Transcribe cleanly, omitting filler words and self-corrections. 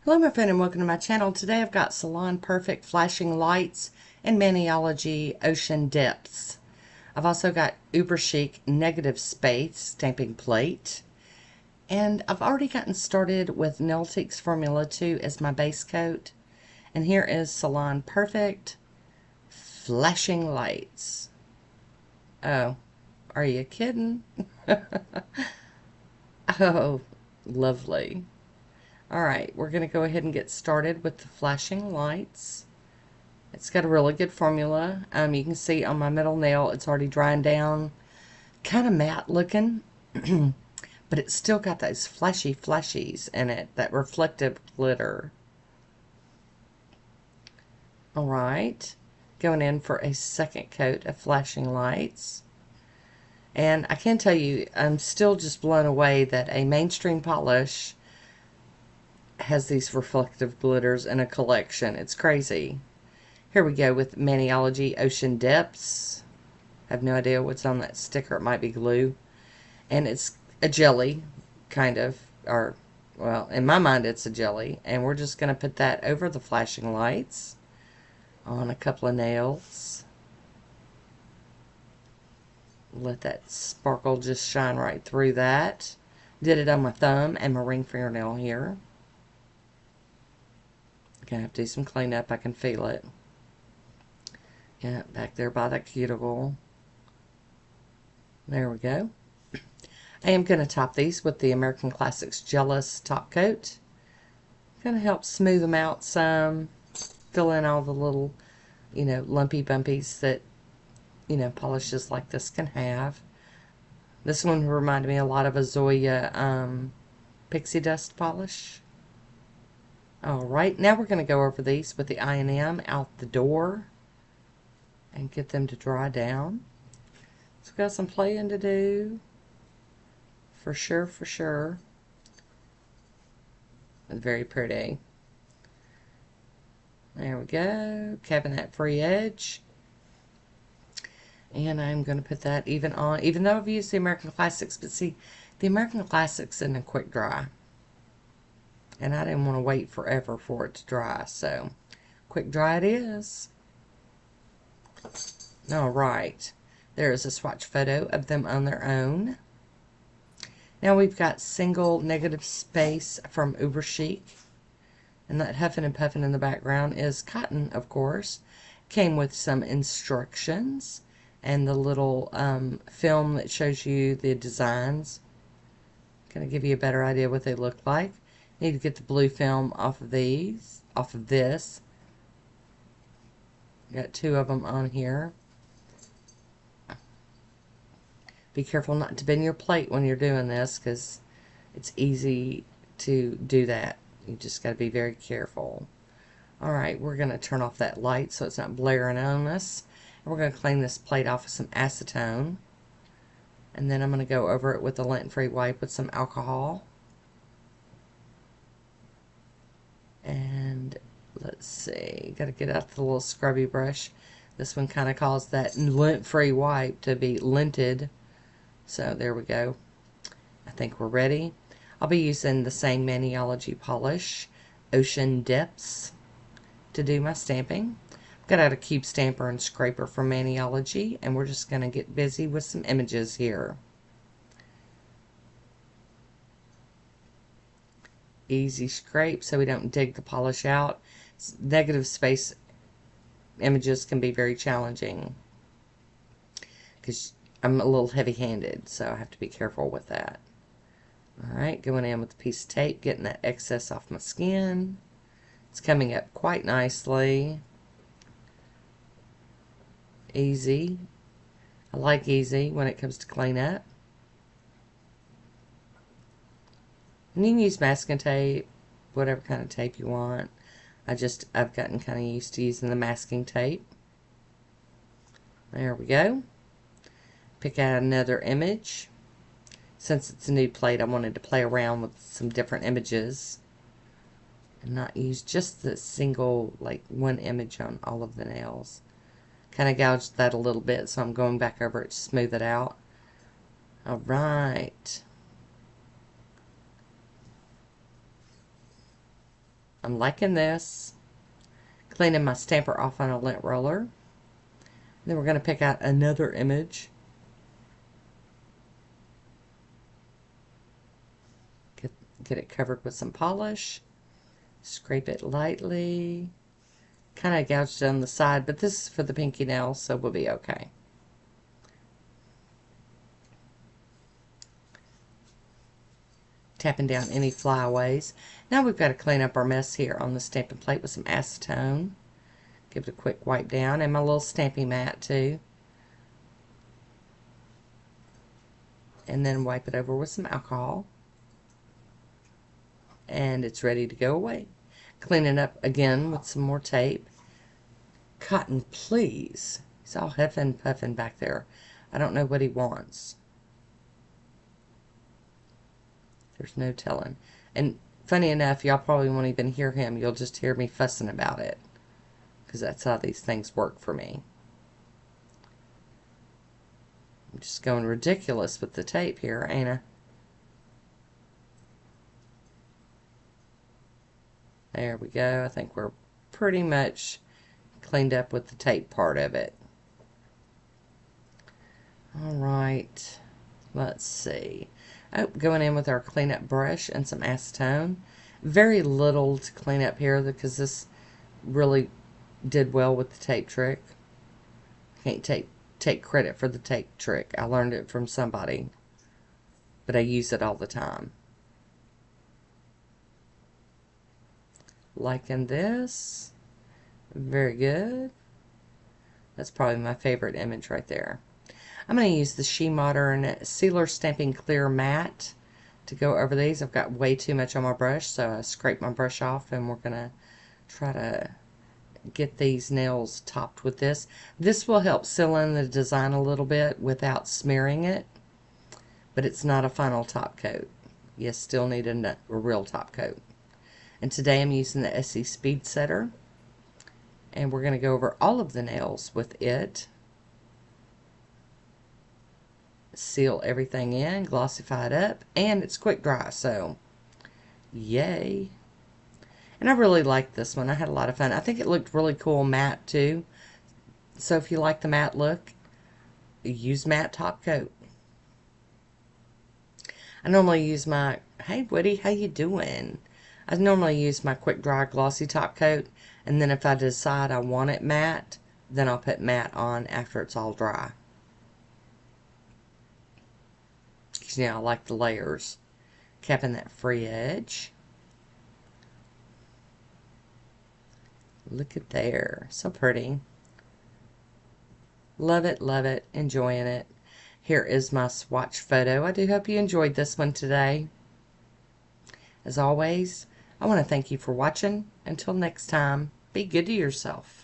Hello my friend and welcome to my channel. Today I've got Salon Perfect Flashing Lights and Maniology Ocean Depths. I've also got Uber Chic Negative Space Stamping Plate. And I've already gotten started with Nailtique's Formula 2 as my base coat. And here is Salon Perfect Flashing Lights. Oh, are you kidding? Oh, lovely. Alright, we're going to go ahead and get started with the flashing lights. It's got a really good formula. You can see on my middle nail it's already drying down. Kind of matte looking, but it's still got those flashy flashies in it, that reflective glitter. Alright, going in for a second coat of flashing lights. And I can tell you, I'm still just blown away that a mainstream polish has these reflective glitters in a collection. It's crazy. Here we go with Maniology Ocean Depths. I have no idea what's on that sticker. It might be glue. And it's a jelly, kind of. Or, well, in my mind it's a jelly. And we're just going to put that over the flashing lights on a couple of nails. Let that sparkle just shine right through that. Did it on my thumb and my ring fingernail here. Gonna have to do some cleanup. I can feel it. Yeah, back there by that cuticle. There we go. I am going to top these with the American Classics Jealous top coat. Going to help smooth them out some. Fill in all the little, lumpy bumpies that, polishes like this can have. This one reminded me a lot of a Zoya Pixie Dust polish. Alright, now we're going to go over these with the I&M out the door and get them to dry down. So we've got some playing to do. For sure, for sure. Very pretty. There we go. Capping that free edge. And I'm going to put that even on, even though I've used the American Classics, but see, the American Classics in a quick dry. And I didn't want to wait forever for it to dry, so quick dry it is. Alright, there is a swatch photo of them on their own. Now we've got single negative space from Uber Chic. And that huffing and puffing in the background is cotton, of course. Came with some instructions and the little film that shows you the designs. Going to give you a better idea what they look like. Need to get the blue film off of these, off of this. Got two of them on here. Be careful not to bend your plate when you're doing this, because it's easy to do that. You just got to be very careful. Alright, we're going to turn off that light so it's not blaring on us. And we're going to clean this plate off with some acetone. And then I'm going to go over it with a lint-free wipe with some alcohol. And let's see, got to get out the little scrubby brush. This one kind of caused that lint-free wipe to be linted. So there we go. I think we're ready. I'll be using the same Maniology polish, Ocean Depths, to do my stamping. I've got out a cube stamper and scraper from Maniology, and we're just going to get busy with some images here. Easy scrape so we don't dig the polish out. Negative space images can be very challenging because I'm a little heavy-handed, so I have to be careful with that. Alright, going in with a piece of tape, getting that excess off my skin. It's coming up quite nicely. Easy. I like easy when it comes to cleanup. And you can use masking tape, whatever kind of tape you want. I've gotten kind of used to using the masking tape. There we go. Pick out another image. Since it's a new plate, I wanted to play around with some different images and not use just the single, like, one image on all of the nails. Kind of gouged that a little bit, so I'm going back over it to smooth it out. Alright. I'm liking this. Cleaning my stamper off on a lint roller. Then we're going to pick out another image. Get it covered with some polish. Scrape it lightly. Kind of gouged on the side, but this is for the pinky nail, so we'll be okay. Tapping down any flyaways. Now we've got to clean up our mess here on the stamping plate with some acetone. Give it a quick wipe down, and my little stamping mat too. And then wipe it over with some alcohol. And it's ready to go away. Clean it up again with some more tape. Cotton, please. He's all huffing puffing back there. I don't know what he wants. There's no telling. And funny enough, y'all probably won't even hear him. You'll just hear me fussing about it. Because that's how these things work for me. I'm just going ridiculous with the tape here, ain't I? There we go. I think we're pretty much cleaned up with the tape part of it. Alright. Let's see. Oh, going in with our cleanup brush and some acetone. Very little to clean up here because this really did well with the tape trick. Can't take credit for the tape trick. I learned it from somebody. But I use it all the time. Liking this. Very good. That's probably my favorite image right there. I'm going to use the She Modern Sealer Stamping Clear Matte to go over these. I've got way too much on my brush, so I scraped my brush off, and we're going to try to get these nails topped with this. This will help seal in the design a little bit without smearing it, but it's not a final top coat. You still need a real top coat. And today I'm using the SE Speed Setter, and we're going to go over all of the nails with it. Seal everything in, glossify it up, and it's quick dry, so yay. And I really liked this one. I had a lot of fun. I think it looked really cool matte too. So if you like the matte look, use matte top coat. I normally use my, hey Woody, how you doing? I normally use my quick dry glossy top coat, and then if I decide I want it matte, then I'll put matte on after it's all dry. Because, you know, I like the layers. Capping that free edge. Look at there. So pretty. Love it, enjoying it. Here is my swatch photo. I do hope you enjoyed this one today. As always, I want to thank you for watching. Until next time, be good to yourself.